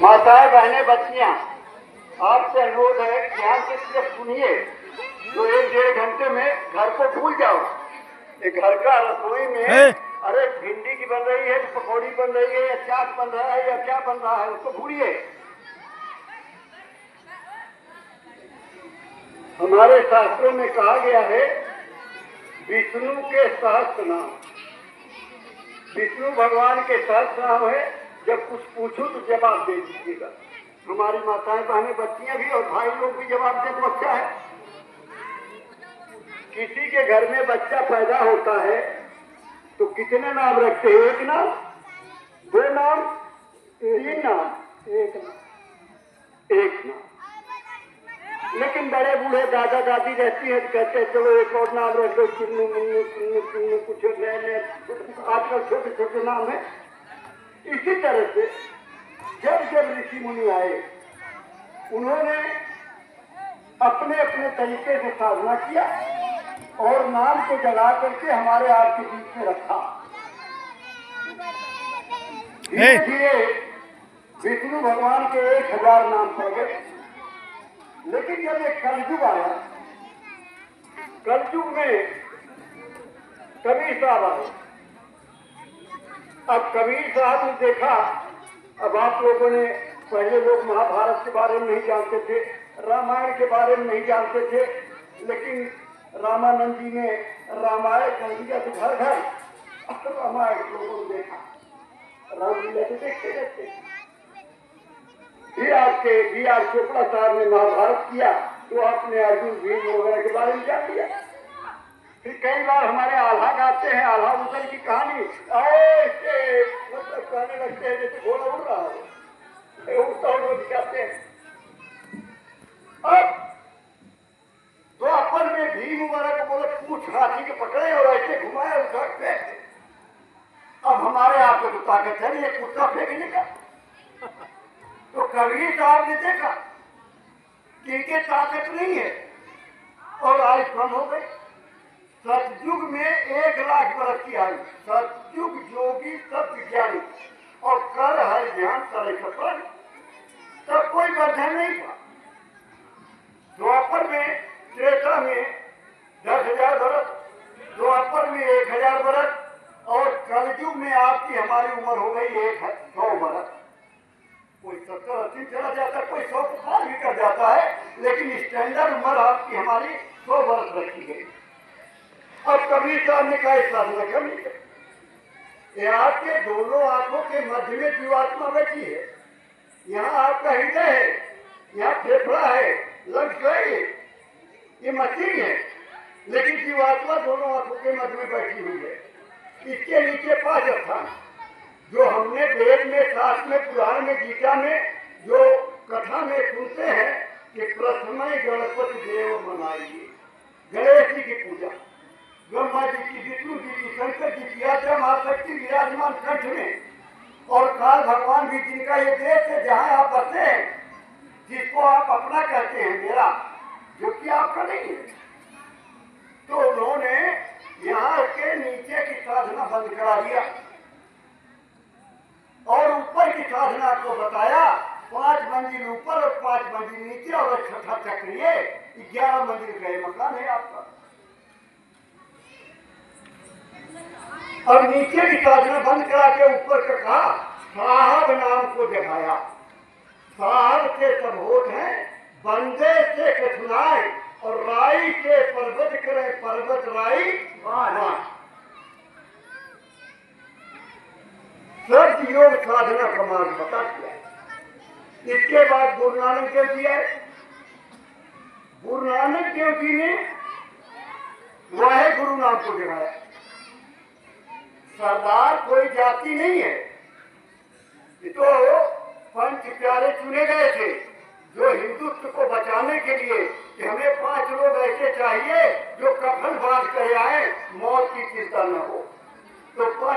माताएं बहनें बच्चियां, आपसे अनुरोध है ध्यान से सिर्फ सुनिए। तो 1-1.5 घंटे में घर को भूल जाओ। ये घर का रसोई में अरे भिंडी की बन रही है, पकौड़ी बन रही है, या चाट बन रहा है, या क्या बन रहा है, उसको भूलिए। हमारे शास्त्रों में कहा गया है विष्णु के सहस्त्र नाम, विष्णु भगवान के सहस्त्र नाम है। जब कुछ पूछो तो जवाब दे दीजिएगा। हमारी माताएं बहनें बच्चियां भी और भाई लोग भी जवाब दे तो अच्छा है। किसी के घर में बच्चा पैदा होता है तो कितने नाम रखते हैं? 1 नाम, 2 नाम, 3 नाम, 1 नाम, 1 नाम। लेकिन बड़े बूढ़े दादा दादी रहती है तो कहते हैं चलो एक और नाम रख दो, चिन्नू मुन्नू चिन्नू चिन्नू, कुछ नए आजकल छोटे छोटे नाम है। इसी तरह से जब जब ऋषि मुनि आए उन्होंने अपने अपने तरीके से साधना किया और नाम को जगा करके हमारे आपके बीच में रखा। धीरे धीरे विष्णु भगवान के 1000 नाम पड़ गए। लेकिन जब एक कलयुग आया, कलयुग में कबीर साहब आए। अब कबीर साहब ने देखा, अब आप लोगों ने, पहले लोग महाभारत के बारे में नहीं जानते थे, रामायण के बारे में नहीं जानते थे, लेकिन रामानंद जी ने रामायण कर दिया तो घर घर रामायण लोगों ने देखा, रामलीला तो देखते रहते। B.R. चोपड़ा साहब ने महाभारत किया तो आपने अर्जुन भीम वगैरह के बारे में जान लिया। फिर कई बार हमारे आल्हा गाते हैं, आल्हा उतर की कहानी मतलब कहने लगते हैं जैसे घोड़ा उड़ रहा हो, उड़ता हुआ दिखाते हैं। अब तो अपन में भीम वगैरह को बोले पूछ हाथी के पकड़े और ऐसे घुमाए उठा के। अब हमारे आपको तो ताकत है ये कुत्ता फेंकने का। तो कबीर साहब ने देखा कि इनके ताकत नहीं है और आयु कम हो गई। सतयुग में 1 लाख वर्ष की आयु, सतयुग योगी सब विज्ञानी और कर हर ध्यान करे सफल, तब कोई बंधन नहीं था। द्वापर में, त्रेता में 10,000 वर्ष, द्वापर में 1,000 वर्ष और कलयुग में आपकी हमारी उम्र हो गई 100 वर्ष। कोई 70-80 चला जाता है, कोई 100 को पार भी कर जाता है, लेकिन स्टैंडर्ड उम्र आपकी हमारी 100 वर्ष रखी गई। अब कबीर साहब ने कहा इस साधना करनी है। आपके दोनों आंखों के मध्य में जीवात्मा बैठी है, यहाँ आपका हृदय है, यहाँ फेफड़ा है, लंग्स है, ये मशीन है, लेकिन जीवात्मा दोनों आंखों के मध्य में बैठी हुई है। इसके नीचे 5 स्थान जो हमने वेद में, शास्त्र में, पुराण में, गीता में जो कथा में सुनते हैं कि प्रथम गणपति देव मनाइए, गणेश जी की पूजा, ब्रह्मा जी की, विष्णु जी की, शंकर जी की, आद्या महाशक्ति विराजमान कंठ में, और काल भगवान भी जिनका ये देश है जहाँ आप बसते हैं, जिसको आप अपना कहते हैं मेरा, जो कि आपका नहीं है। तो उन्होंने यहाँ के नीचे की साधना बंद करा दिया और ऊपर की साधना को बताया। 5 मंजिल ऊपर और 5 मंजिल नीचे और 6ठा चक्रीय 11 मंजिल का मकान है आपका। और नीचे की साधना बंद करा के ऊपर का कहा साहब नाम को जगाया। साहब से सब होत है, बंदे से कठिनाई और राई से पर्वत करे, पर्वत राई सब योग साधना का मार्ग बता दिया। इसके बाद गुरु नानक देव जी आए। गुरु नानक देव जी ने वाहे गुरु नाम को जगाया। सरदार कोई जाति नहीं है, ये तो पंच प्यारे चुने गए थे जो हिंदुत्व को बचाने के लिए कि हमें 5 लोग ऐसे चाहिए जो कफन बांध कर आए, मौत की चिंता न हो। तो